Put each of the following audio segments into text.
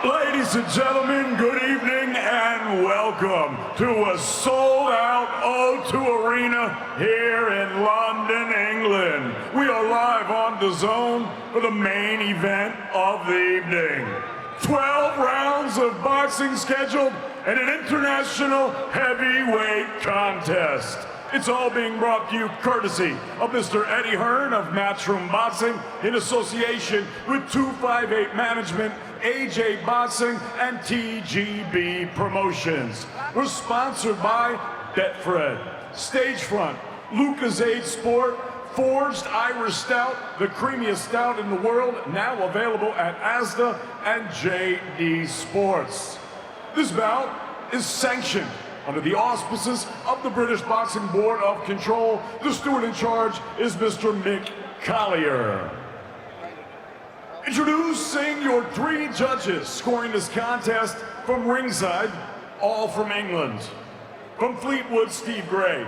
Ladies and gentlemen, good evening and welcome to a sold-out O2 Arena here in London, England. We are live on DAZN for the main event of the evening. 12 rounds of boxing scheduled and an international heavyweight contest. It's all being brought to you courtesy of Mr. Eddie Hearn of Matchroom Boxing in association with 258 Management, AJ Boxing, and TGB Promotions. We're sponsored by Betfred, Stagefront, Lucozade Sport, Forged Irish Stout, the creamiest stout in the world, now available at DAZN and JD Sports. This bout is sanctioned under the auspices of the British Boxing Board of Control. The steward in charge is Mr. Mick Collier. Introducing your 3 judges scoring this contest from ringside, all from England. From Fleetwood, Steve Gray.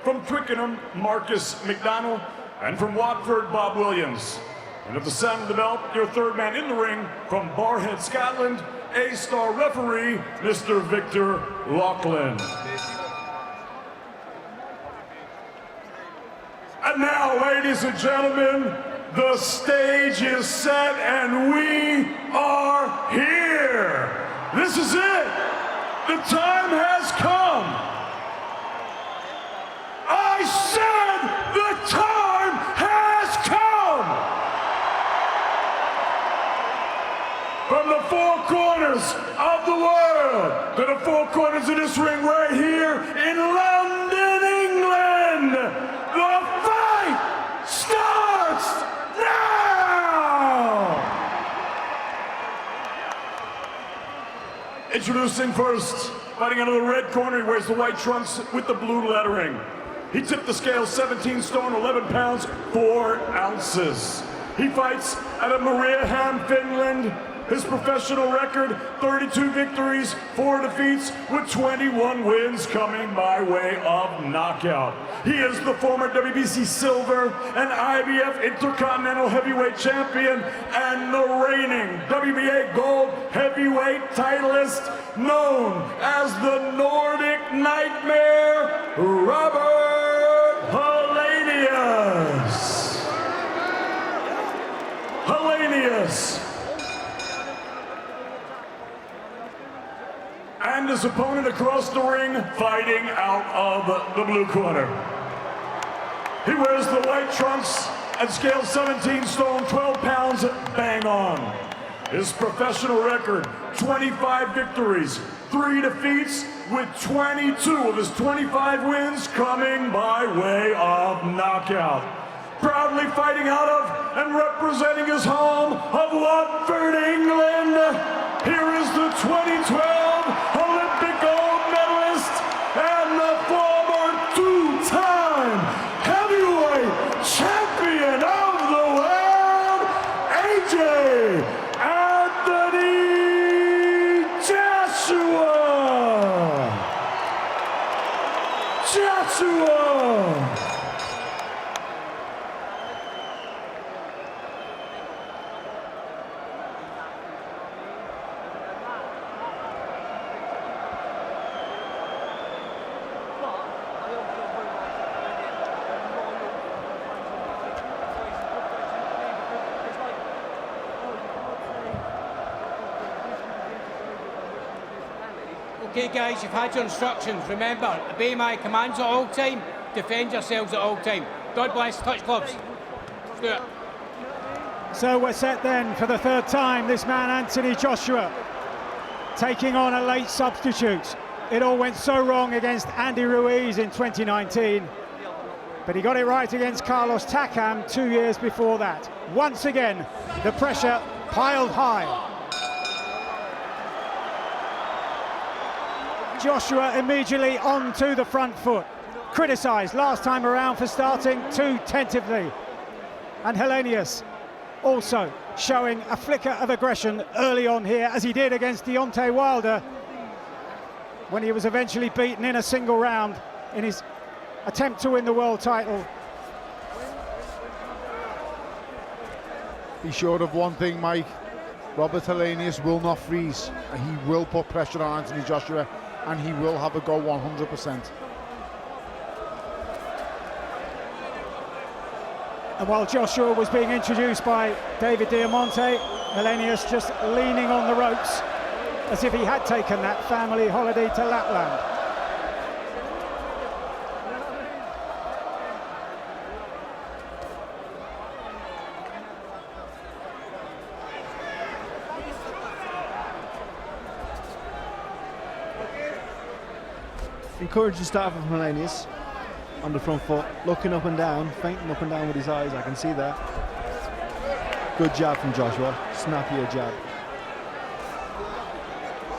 From Twickenham, Marcus McDonald. And from Watford, Bob Williams. And at the sound of the belt, your third man in the ring from Barhead, Scotland, A-star referee, Mr. Victor Laughlin. And now, ladies and gentlemen, the stage is set and we are here. This is it. The time has come. I said the time has come. From the 4 corners of the world to the 4 corners of this ring right here in London, England, the fight starts now! Introducing first, fighting out of the red corner, he wears the white trunks with the blue lettering. He tipped the scale 17 stone, 11 pounds, 4 ounces. He fights out of Mariehamn, Finland. His professional record, 32 victories, 4 defeats, with 21 wins coming by way of knockout. He is the former WBC Silver and IBF Intercontinental Heavyweight Champion and the reigning WBA Gold Heavyweight titleist, known as the Nordic Nightmare, Robert Helenius. And his opponent across the ring, fighting out of the blue corner. He wears the white trunks and scales 17 stone, 12 pounds, bang on. His professional record, 25 victories, 3 defeats, with 22 of his 25 wins coming by way of knockout. Proudly fighting out of and representing his home of Watford, England, here is the 2012 Olympic gold medalist and the former 2-time heavyweight champion of the world, AJ Anthony Joshua. Okay guys, you've had your instructions. Remember, obey my commands at all time, defend yourselves at all time. God bless, touch gloves. Let's do it. So we're set then for the 3rd time. This man, Anthony Joshua, taking on a late substitute. It all went so wrong against Andy Ruiz in 2019, but he got it right against Carlos Takam 2 years before that. Once again, the pressure piled high. Joshua immediately onto the front foot. Criticised last time around for starting too tentatively. And Helenius also showing a flicker of aggression early on here, as he did against Deontay Wilder when he was eventually beaten in a single round in his attempt to win the world title. Be sure of one thing, Mike. Robert Helenius will not freeze. He will put pressure on Anthony Joshua, and he will have a go 100%. And while Joshua was being introduced by David Diamante, Helenius just leaning on the ropes as if he had taken that family holiday to Lapland. Encouraging start from Helenius on the front foot, looking up and down, feinting up and down with his eyes, I can see that. Good jab from Joshua, snappier jab.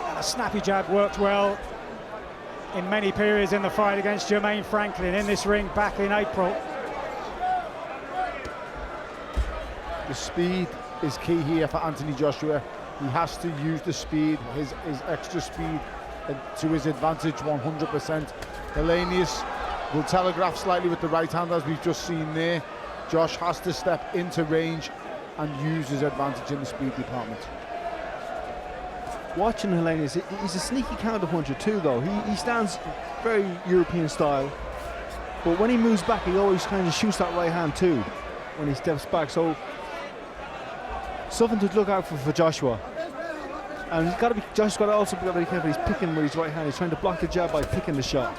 And a snappy jab worked well in many periods in the fight against Jermaine Franklin in this ring back in April. The speed is key here for Anthony Joshua. He has to use the speed, his extra speed, to his advantage 100%. Helenius will telegraph slightly with the right hand, as we've just seen there. Josh has to step into range and use his advantage in the speed department. Watching Helenius, he's a sneaky counter puncher too though. He stands very European style, but when he moves back he always kind of shoots that right hand too when he steps back, so something to look out for Joshua. And Joshua's got to also be very careful. He's picking with his right hand. He's trying to block the jab by picking the shot.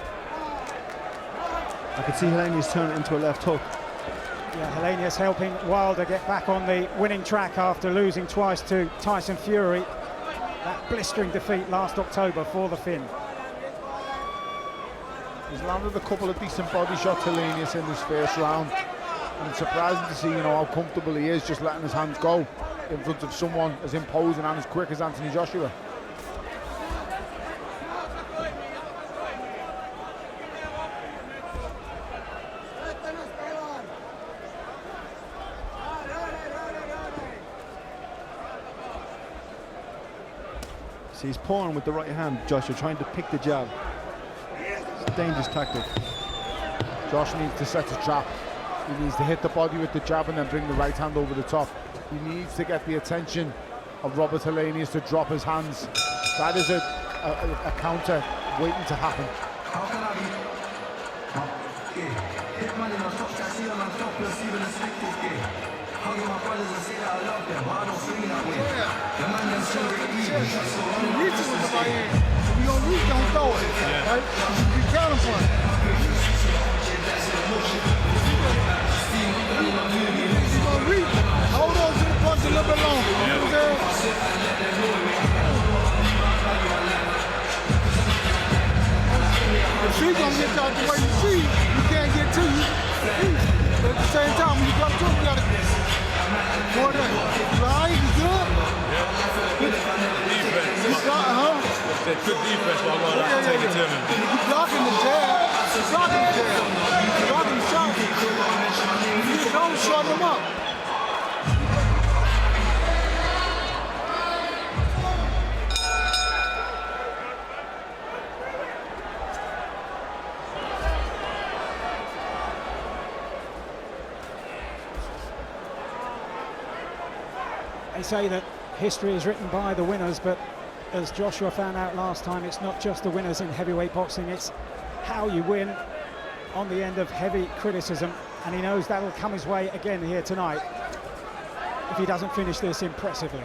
I can see Helenius turn it into a left hook. Yeah, Helenius helping Wilder get back on the winning track after losing twice to Tyson Fury. That blistering defeat last October for the Finn. He's landed a couple of decent body shots, Helenius, in this first round. And it's surprising to see, how comfortable he is just letting his hands go in front of someone as imposing and as quick as Anthony Joshua. See, he's pouring with the right hand, Joshua, trying to pick the jab. It's a dangerous tactic. Josh needs to set a trap. He needs to hit the body with the jab and then bring the right hand over the top. He needs to get the attention of Robert Helenius to drop his hands. That is a counter waiting to happen. Hold on to the punch a little bit longer. You know what I'm saying? If she's gonna get out the way you see, you can't get to you. But at the same time, when you come to him, you gotta go there. Right? You good? Defense. You got, Good defense, but I'm gonna take it to him. You blocking the jab. You blocking the jab. You blocking the shot. You don't shut him up. They say that history is written by the winners, but as Joshua found out last time, it's not just the winners in heavyweight boxing, it's how you win on the end of heavy criticism, and he knows that'll come his way again here tonight if he doesn't finish this impressively.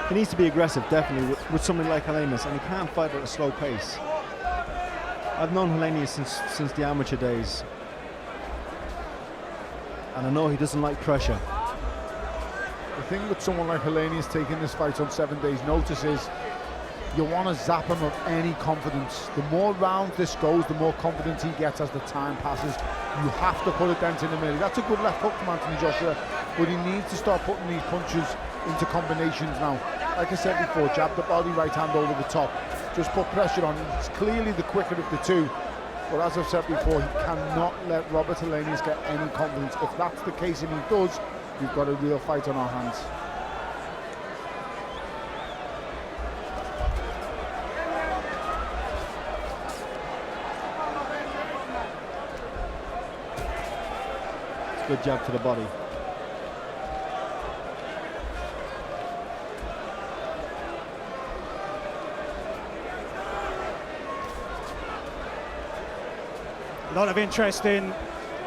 He needs to be aggressive, definitely, with somebody like Helenius, and he can't fight at a slow pace. I've known Helenius since the amateur days, and I know he doesn't like pressure. The thing with someone like Helenius taking this fight on 7 days' notice is you want to zap him of any confidence. The more rounds this goes, the more confidence he gets as the time passes. You have to put a dent in the middle. That's a good left hook from Anthony Joshua, but he needs to start putting these punches into combinations now. Like I said before, jab the body, right hand over the top. Just put pressure on him. It's clearly the quicker of the two. But as I've said before, he cannot let Robert Helenius get any confidence. If that's the case and he does, we've got a real fight on our hands. Good jab to the body. A lot of interest in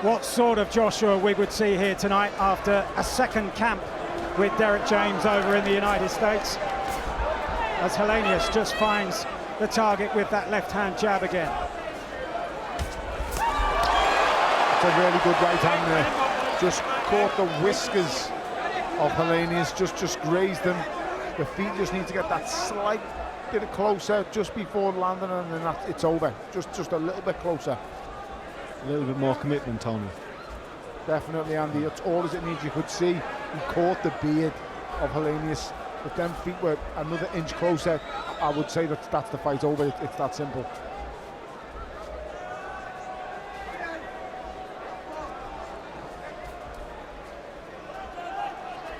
what sort of Joshua we would see here tonight after a second camp with Derek James over in the United States, as Helenius just finds the target with that left-hand jab again. It's a really good right hand there. Just caught the whiskers of Helenius, just grazed him. The feet just need to get that slight bit closer just before landing, and then it's over. Just a little bit closer. A little bit more commitment, Tony. Definitely, Andy. That's all as it needs. You could see he caught the beard of Helenius. If them feet were another inch closer, I would say that's the fight over. It's that simple.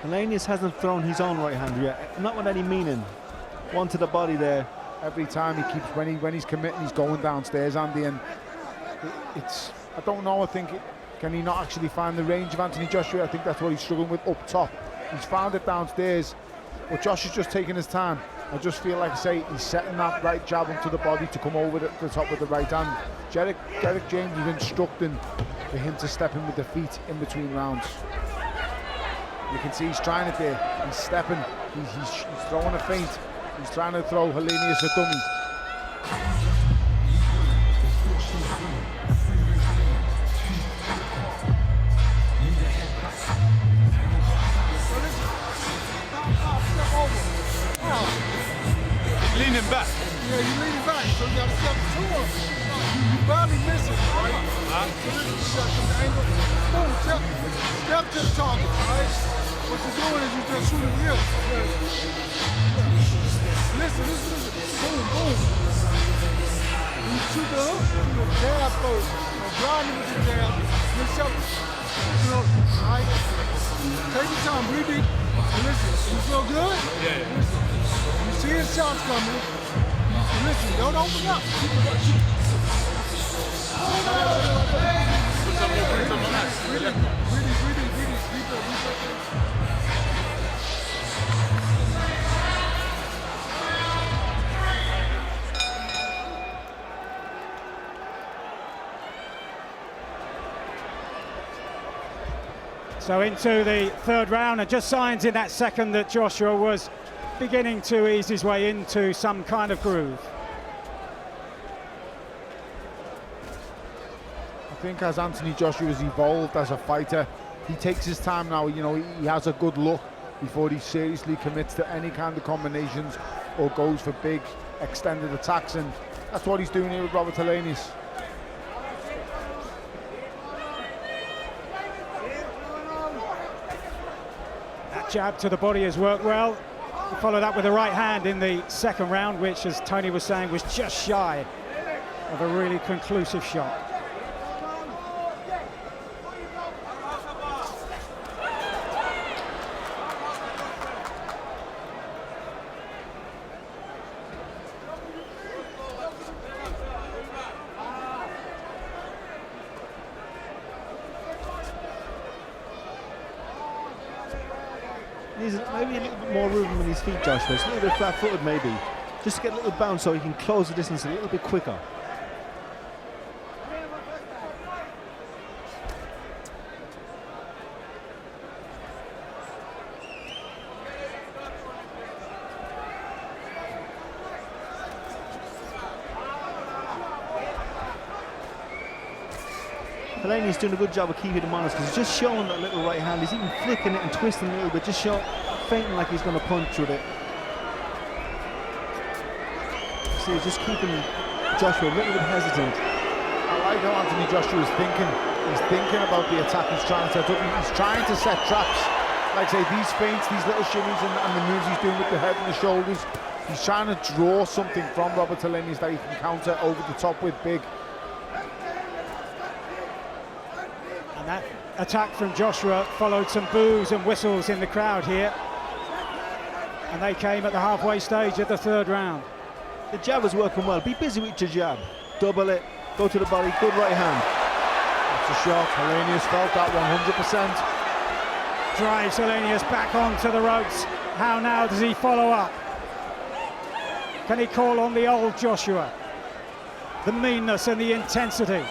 Helenius hasn't thrown his own right hand yet, not with any meaning. One to the body there. Every time he keeps, when he's committing, he's going downstairs, Andy, and it's, I don't know, I think, can he not actually find the range of Anthony Joshua? I think that's what he's struggling with up top. He's found it downstairs, but Josh is just taking his time. I just feel like I say he's setting that right jab onto the body to come over the top with the right hand. Derek James is instructing for him to step in with the feet in between rounds. You can see he's trying it there. He's stepping. He's throwing a feint. He's trying to throw Helenius a dummy. Leaning back. Yeah, you leaning back, so you got to step to him. You barely miss it, right? So this is just the angle. Boom, step to the target, right? What you're doing is you're just shooting real. Listen. Boom, boom. You shoot the hook, you jab first. Blind him with the jab. Then shove it. You know, right? Take your time, breathe deep. And listen, you feel good? Yeah. Listen. You see his shots coming. And listen, don't open up. Keep it up. So into the third round, and just signs in that second that Joshua was beginning to ease his way into some kind of groove. I think as Anthony Joshua has evolved as a fighter, he takes his time now. You know, he has a good look before he seriously commits to any kind of combinations or goes for big extended attacks, and that's what he's doing here with Robert Helenius. That jab to the body has worked well. He followed up with a right hand in the second round, which, as Tony was saying, was just shy of a really conclusive shot. Needs maybe a little bit more room in his feet, Joshua. It's a little bit flat-footed, maybe. Just to get a little bounce so he can close the distance a little bit quicker. Helenius doing a good job of keeping him honest, because he's just showing that little right hand. He's even flicking it and twisting it a little bit, just feinting like he's going to punch with it. See, he's just keeping Joshua a little bit hesitant. I like how Anthony Joshua is thinking. He's thinking about the attack he's trying to set up. He's trying to set traps. Like I say, these feints, these little shimmies and the moves he's doing with the head and the shoulders. He's trying to draw something from Robert Helenius that he can counter over the top with big. That attack from Joshua followed some boos and whistles in the crowd here, and they came at the halfway stage of the third round. The jab was working well. Be busy with your jab. Double it, go to the body, good right hand. That's a shot. Helenius felt that 100%. Drives Helenius back onto the ropes. How now does he follow up? Can he call on the old Joshua? The meanness and the intensity.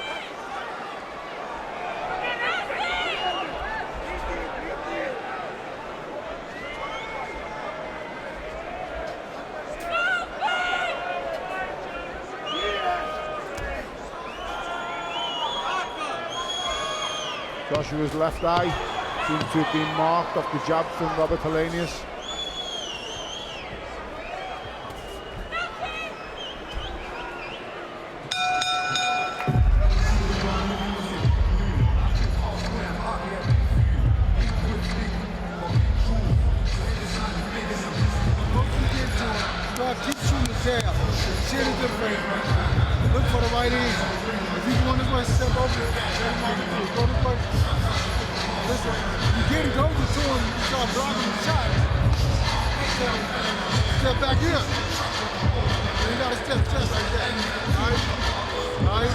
Joshua's left eye seems to have been marked off the jab from Robert Helenius. Keep shooting the jab. Shit is different. Look for the right hand. If you want this way, step over it. Go this way. Listen, you get closer to him, you start blocking the shot. Step back here. You gotta step just like that. Alright?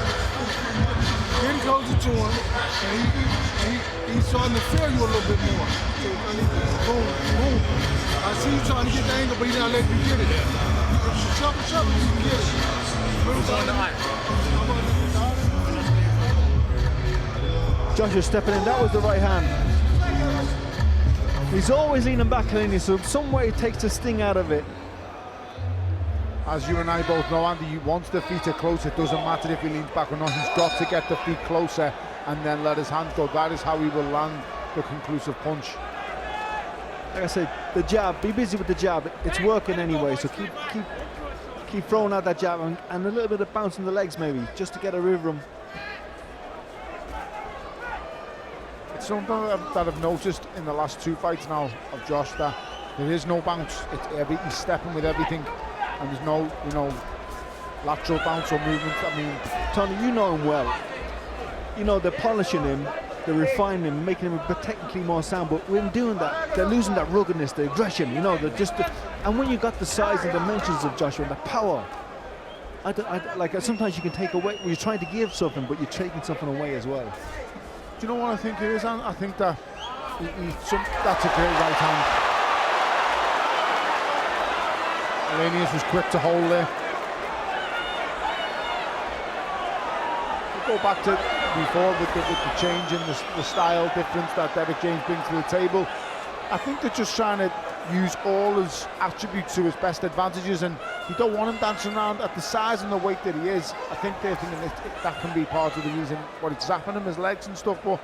Getting closer to him, and he's starting to fear you a little bit more. Boom, boom. I see you trying to get the angle, but he's not letting you get it. Shove, you can get it. Joshua stepping in, that was the right hand. He's always leaning back, Helenius, so some way he takes the sting out of it. As you and I both know, Andy, once the feet are close, it doesn't matter if he leans back or not. He's got to get the feet closer and then let his hands go. That is how he will land the conclusive punch. Like I said, the jab, be busy with the jab. It's working anyway, so keep throwing out that jab and a little bit of bounce in the legs maybe, just to get a rhythm. It's something that I've noticed in the last two fights now of Josh, that there is no bounce. He's stepping with everything, and there's no, lateral bounce or movement. I mean, Tony, you know him well. You know, they're polishing him, they're refining him, making him technically more sound, but when doing that, they're losing that ruggedness, the aggression, they're just... and when you got the size and dimensions of Joshua and the power, sometimes you can take away, you're trying to give something, but you're taking something away as well. Do you know what I think it is? I think that that's a great right hand. Helenius was quick to hold there. We'll go back to before with the change in the style difference that Derek James brings to the table. I think they're just trying to use all his attributes to his best advantages, and you don't want him dancing around at the size and the weight that he is. I think they're thinking that can be part of the reason what it's zapping him, his legs and stuff, but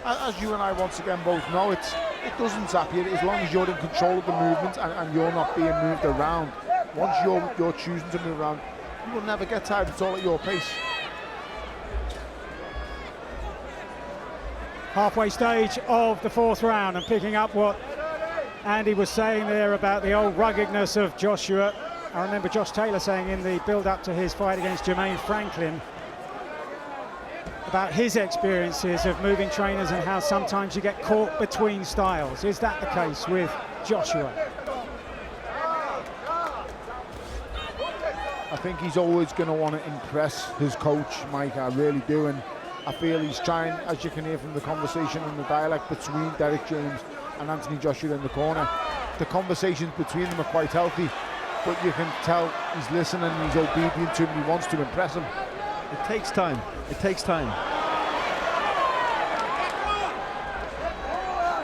as you and I once again both know, it doesn't zap you as long as you're in control of the movement and you're not being moved around. Once you're choosing to move around, you will never get tired. It's all at your pace. Halfway stage of the fourth round, and picking up what Andy was saying there about the old ruggedness of Joshua. I remember Josh Taylor saying in the build-up to his fight against Jermaine Franklin about his experiences of moving trainers and how sometimes you get caught between styles. Is that the case with Joshua? I think he's always going to want to impress his coach, Mike. I really do, and I feel he's trying, as you can hear from the conversation and the dialect between Derek James and Anthony Joshua in the corner. The conversations between them are quite healthy, but you can tell he's listening, he's obedient to him, he wants to impress him. It takes time. It takes time.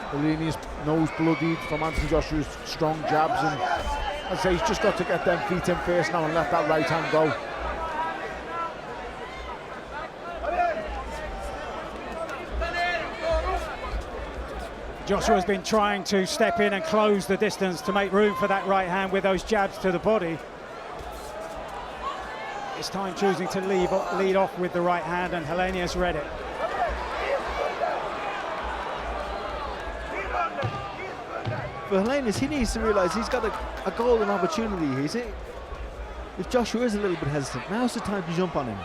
Helenius nose bloodied from Anthony Joshua's strong jabs, and as I say, he's just got to get them feet in first now and let that right hand go. Joshua's been trying to step in and close the distance to make room for that right hand with those jabs to the body. This time choosing to lead off with the right hand, and Helenius read it. For Helenius, he needs to realise he's got a golden opportunity. If Joshua is a little bit hesitant, now's the time to jump on him.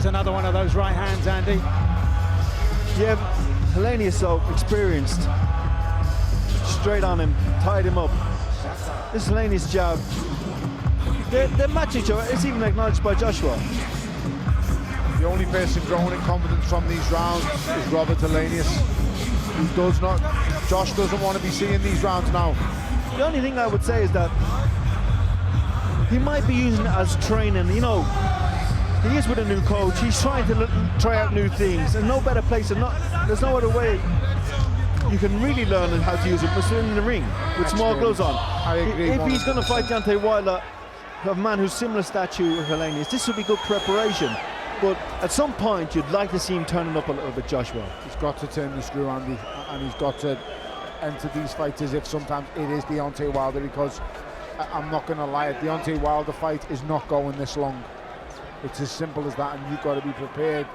Another one of those right hands, Andy. Yeah, Helenius so experienced. Straight on him, tied him up. This Helenius jab. They match each other. It's even acknowledged by Joshua. The only person growing in confidence from these rounds is Robert Helenius. Josh doesn't want to be seeing these rounds now. The only thing I would say is that he might be using it as training. You know, he is with a new coach. He's trying to try out new things. There's no better place. There's no other way you can really learn how to use it but in the ring with small gloves on. I agree. If he's going to fight Deontay Wilder, a man who's similar stature with Helenius, this would be good preparation. But at some point, you'd like to see him turning up a little bit, Joshua. He's got to turn the screw, Andy, and he's got to enter these fights as if sometimes it is Deontay Wilder, because I'm not going to lie, a Deontay Wilder fight is not going this long. It's as simple as that, and you've got to be prepared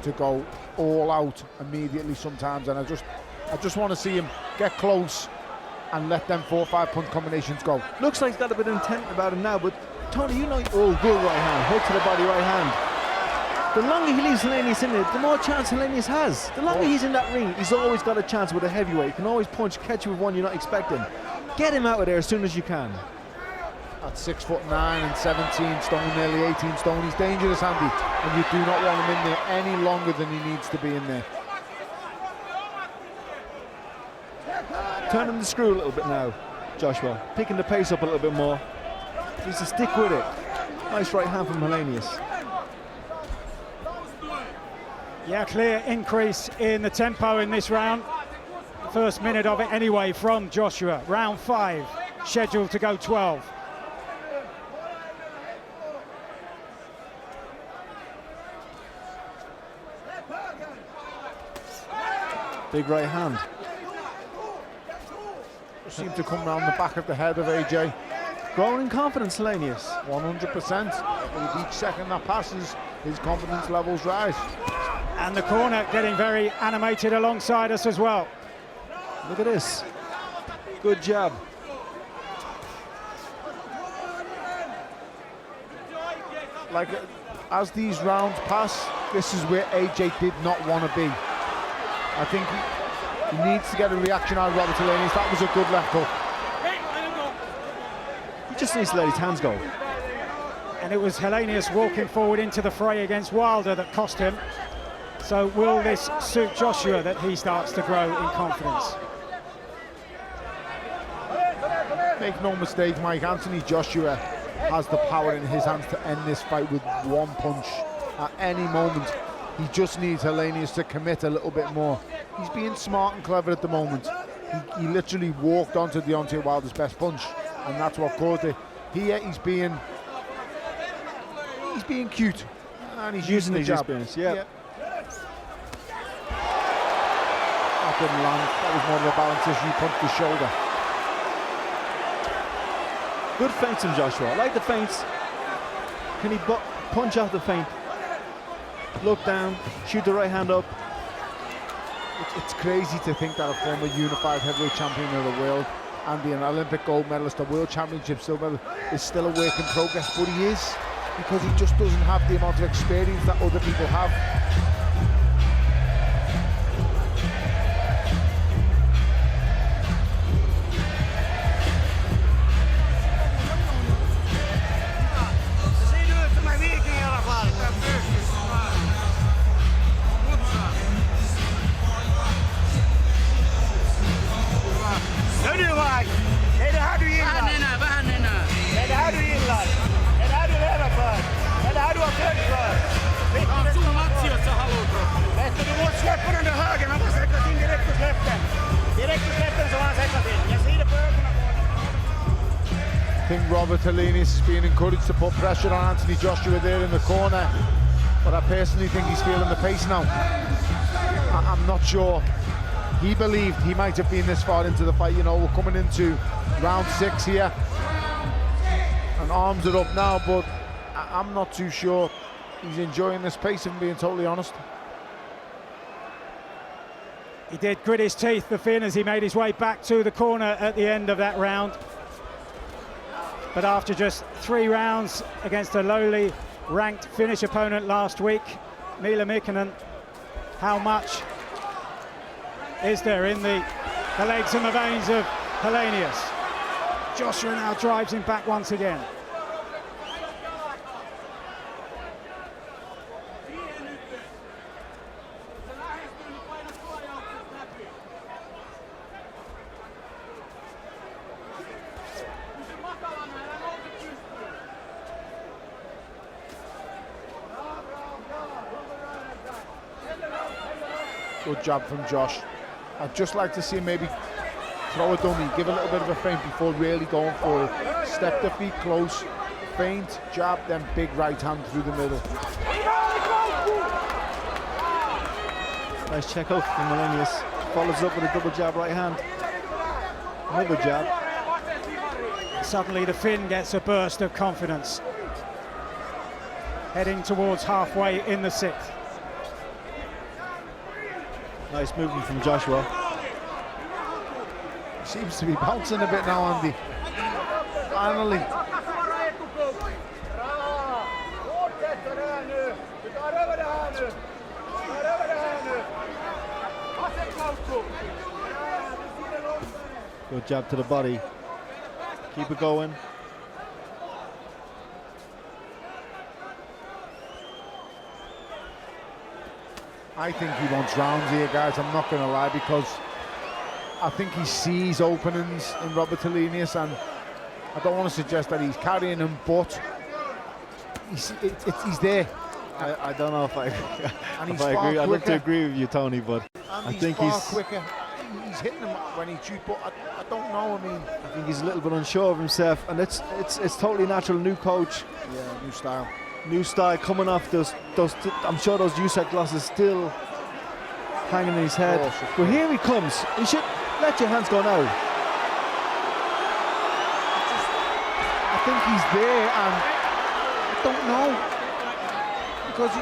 to go all out immediately sometimes. And I just want to see him get close and let them 4 or 5 punch combinations go. Looks like he's got a bit of intent about him now, but Tony, you know, oh, good right hand, hook to the body, right hand. The longer he leaves Helenius in it, the more chance Helenius has. The longer he's in that ring, he's always got a chance with a heavyweight. He can always catch you with one you're not expecting. Get him out of there as soon as you can. At 6'9" and 17 stone, nearly 18 stone, he's dangerous, Andy, and you do not want him in there any longer than he needs to be in there. Turn him the screw a little bit now, Joshua. Picking the pace up a little bit more. Needs to stick with it. Nice right hand from Helenius. Yeah, clear increase in the tempo in this round. First minute of it anyway from Joshua. Round 5, scheduled to go 12. Big right hand. Seemed to come round the back of the head of AJ. Growing in confidence, Helenius. 100%. With each second that passes, his confidence levels rise. And the corner getting very animated alongside us as well. Look at this. Good jab. Like, as these rounds pass, this is where AJ did not want to be. I think he needs to get a reaction out of Robert Helenius. That was a good left hook. He just needs to let his hands go. And it was Helenius walking forward into the fray against Wilder that cost him. So will this suit Joshua, that he starts to grow in confidence? Make no mistake, Mike, Anthony Joshua has the power in his hands to end this fight with one punch at any moment. He just needs Helenius to commit a little bit more. He's being smart and clever at the moment. He literally walked onto Deontay Wilder's best punch, and that's what caused it. He's being cute, and he's using the jab. Experience, yeah. That didn't land. That was more of a balance issue. He punched the shoulder. Good feints from Joshua. I like the feints. Can he punch out the feint? Look down, shoot the right hand up. It's crazy to think that a former unified heavyweight champion of the world and an Olympic gold medalist, a world championship silver medal, is still a work in progress, but he is, because he just doesn't have the amount of experience that other people have. I think Robert Helenius is being encouraged to put pressure on Anthony Joshua there in the corner, but I personally think he's feeling the pace now. I'm not sure. He believed he might have been this far into the fight. You know, we're coming into round 6 here, and arms are up now, but I'm not too sure he's enjoying this pace, if I'm being totally honest. He did grit his teeth, the Finn, as he made his way back to the corner at the end of that round. But after just 3 rounds against a lowly ranked Finnish opponent last week, Mila Mikkonen, how much is there in the legs and the veins of Helenius? Joshua now drives him back once again. Good jab from Josh. I'd just like to see him maybe throw a dummy, give a little bit of a feint before really going for it. Step the feet close, feint, jab, then big right hand through the middle. Nice check out from Helenius. Follows up with a double jab right hand. Another jab. Suddenly the Finn gets a burst of confidence. Heading towards halfway in the sixth. Nice movement from Joshua. Seems to be bouncing a bit now, Andy. Finally. Good jab to the body. Keep it going. I think he wants rounds here, guys. I'm not going to lie, because I think he sees openings in Robert Helenius, and I don't want to suggest that he's carrying him, but he's there. I don't know if I, And if he's I far agree. I'd love to quicker. agree with you, Tony, but And I think far he's quicker. He's hitting him when he shoots, but I don't know. I mean, I think he's a little bit unsure of himself, and it's totally natural. New coach, yeah, new style. new style coming off those. I'm sure those USAC glasses still hanging in his head. Of course. But here he comes. You should let your hands go now. I think he's there, and I don't know, because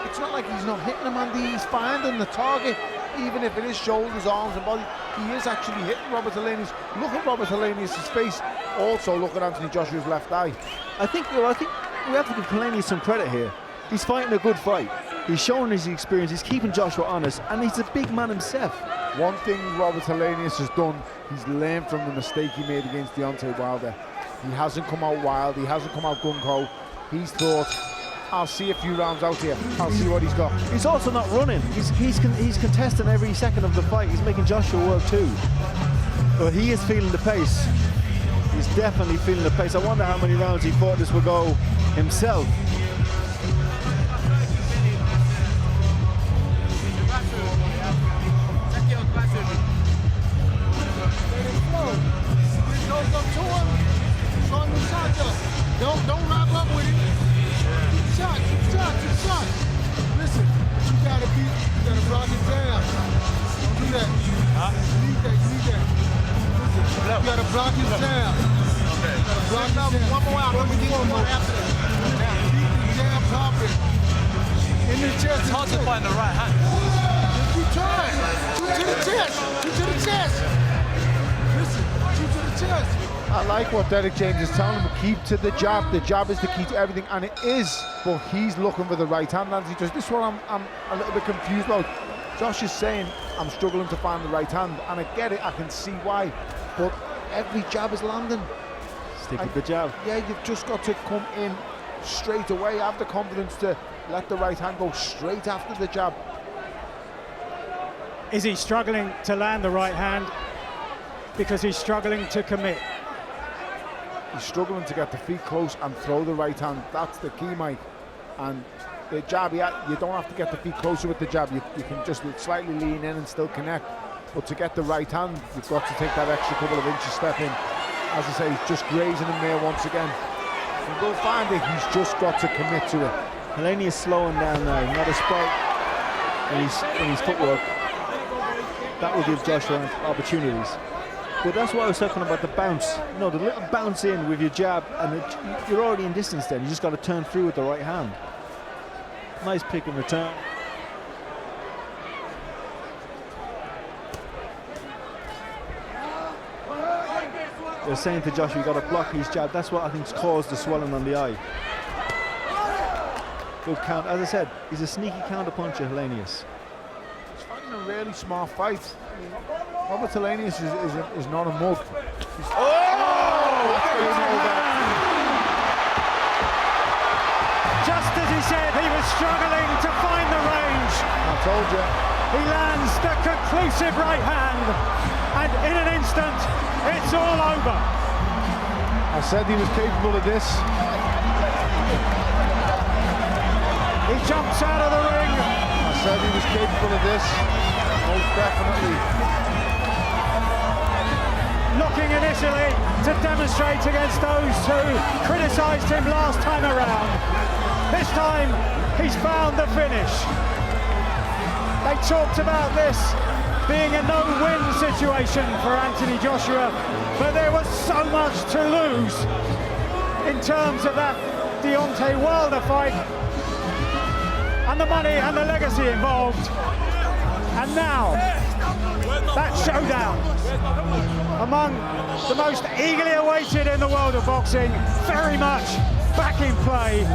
it's not like he's not hitting him, and he's finding the target, even if it is shoulders, arms, and body. He is actually hitting Robert Helenius. Look at Robert Helenius' face. Also, look at Anthony Joshua's left eye. I think we have to give Helenius some credit here. He's fighting a good fight. He's showing his experience. He's keeping Joshua honest, and he's a big man himself. One thing Robert Helenius has done, he's learned from the mistake he made against Deontay Wilder. He hasn't come out wild. He hasn't come out gung-ho. He's thought, I'll see a few rounds out here. I'll see what he's got. He's also not running. He's contesting every second of the fight. He's making Joshua work too. But he is feeling the pace. He's definitely feeling the pace. I wonder how many rounds he thought this would go himself. Don't wrap up with it. Shot. Listen, you gotta block it down. Don't do that. You need that. Listen, you gotta block it down. Okay. Block it down. One more out. Let me get one after that. Keep the jab popping. In the chest. It's hard to find the right hand. Keep trying. Shoot to the chest. Shoot to the chest. Listen, shoot to the chest. I like what Derek James is telling him, keep to the jab. The jab is the key to everything, and it is, but he's looking for the right hand. And he does this one, I'm a little bit confused about. Josh is saying, I'm struggling to find the right hand, and I get it, I can see why, but every jab is landing. Stick with the jab. Yeah, you've just got to come in straight away, have the confidence to let the right hand go straight after the jab. Is he struggling to land the right hand because he's struggling to commit? He's struggling to get the feet close and throw the right hand. That's the key, Mike. And the jab, yeah, you don't have to get the feet closer with the jab. You can just slightly lean in and still connect. But to get the right hand, you've got to take that extra couple of inches step in. As I say, he's just grazing him there once again. And go find it, he's just got to commit to it. Helenius is slowing down now, not a spike in his footwork. That will give Joshua opportunities. But that's why I was talking about the bounce. You know, the little bounce in with your jab, and you're already in distance then. You just got to turn through with the right hand. Nice pick and return. They're saying to Joshua, you got to block his jab. That's what I think's caused the swelling on the eye. Good count. As I said, he's a sneaky counter puncher, Helenius. He's fighting a really smart fight. Robert Helenius is not a mug. Just as he said, he was struggling to find the range. I told you. He lands the conclusive right hand, and in an instant, it's all over. I said he was capable of this. He jumps out of the ring. I said he was capable of this, most definitely. Looking initially to demonstrate against those who criticised him last time around. This time, he's found the finish. They talked about this being a no-win situation for Anthony Joshua, but there was so much to lose in terms of that Deontay Wilder fight and the money and the legacy involved. And now, that showdown among the most eagerly awaited in the world of boxing, very much back in play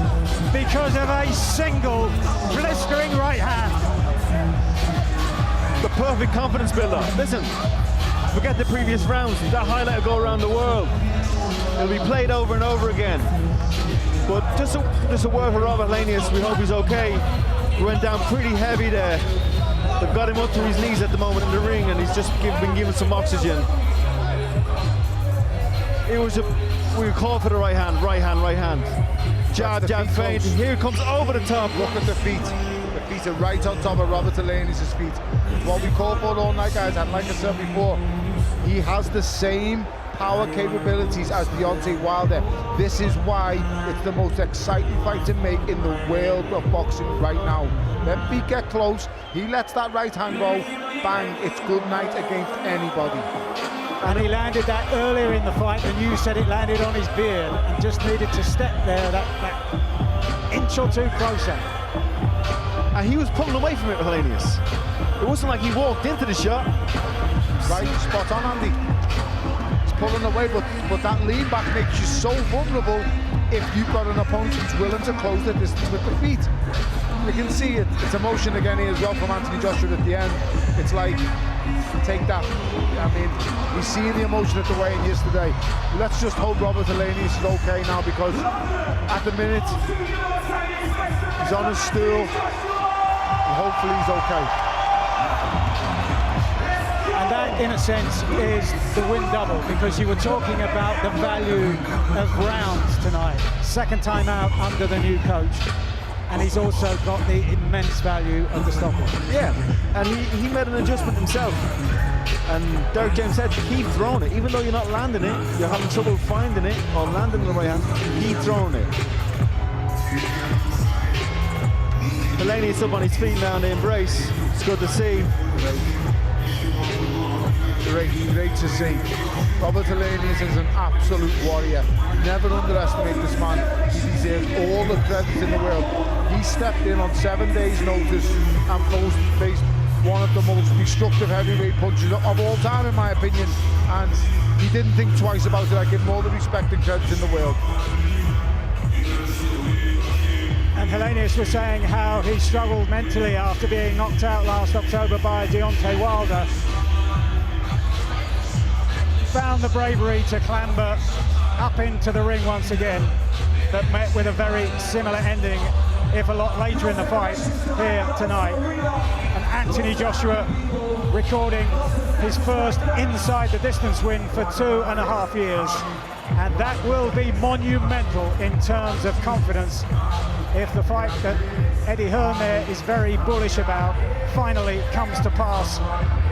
because of a single blistering right hand. The perfect confidence builder. Listen, forget the previous rounds. That highlight will go around the world. It'll be played over and over again. But just a word for Robert Helenius. We hope he's okay. He went down pretty heavy there. They've got him up to his knees at the moment in the ring, and he's just been given some oxygen. It was we called for the right hand. Jab, feint. Here it comes over the top. Look at the feet. The feet are right on top of Robert Helenius' feet. It's what we call for all night, guys. And like I said before, he has the same power capabilities as Deontay Wilder. This is why it's the most exciting fight to make in the world of boxing right now. Then feet get close, he lets that right hand go, bang, it's good night against anybody. And he landed that earlier in the fight, and you said it landed on his beard and just needed to step there that inch or two closer. And he was pulling away from it with Helenius. It wasn't like he walked into the shot. Right, spot on, Andy. He's pulling away, but that lean back makes you so vulnerable if you've got an opponent who's willing to close the distance with the feet. You can see it. It's emotion again here as well from Anthony Joshua at the end. It's like, take that. I mean, we've seen the emotion at the weigh-in yesterday. Let's just hope Robert Helenius is okay now, because at the minute he's on his stool and hopefully he's okay. And that, in a sense, is the win double, because you were talking about the value of rounds tonight. Second time out under the new coach. And he's also got the immense value of the stoppage. Yeah, and he made an adjustment himself. And Derek James said, keep throwing it. Even though you're not landing it, you're having trouble finding it or landing the right hand, keep throwing it. Helenius up on his feet now in the embrace. It's good to see. Great to see. Robert Helenius is an absolute warrior. Never underestimate this man. He deserves all the credit in the world. He stepped in on 7 days' notice and faced one of the most destructive heavyweight punches of all time, in my opinion. And he didn't think twice about it. I give him all the respect and credit in the world. And Helenius was saying how he struggled mentally after being knocked out last October by Deontay Wilder. Found the bravery to clamber up into the ring once again, but met with a very similar ending, if a lot later in the fight here tonight. And Anthony Joshua recording his first inside the distance win for 2.5 years. And that will be monumental in terms of confidence if the fight that Eddie Hearn there is very bullish about finally comes to pass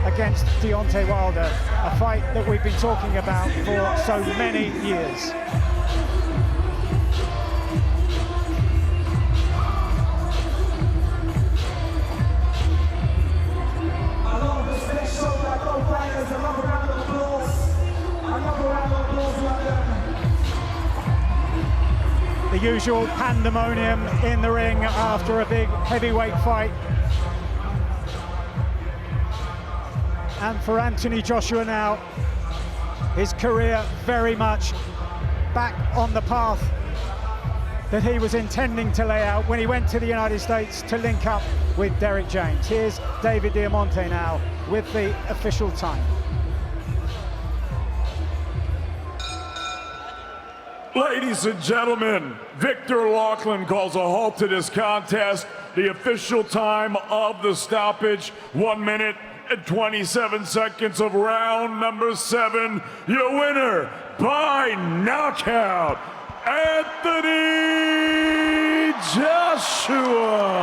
against Deontay Wilder, a fight that we've been talking about for so many years. The usual pandemonium in the ring after a big heavyweight fight. And for Anthony Joshua now, his career very much back on the path that he was intending to lay out when he went to the United States to link up with Derek James. Here's David Diamante now with the official time. Ladies and gentlemen, Victor Laughlin calls a halt to this contest. The official time of the stoppage, 1 minute and 27 seconds of round number 7. Your winner by knockout, Anthony Joshua.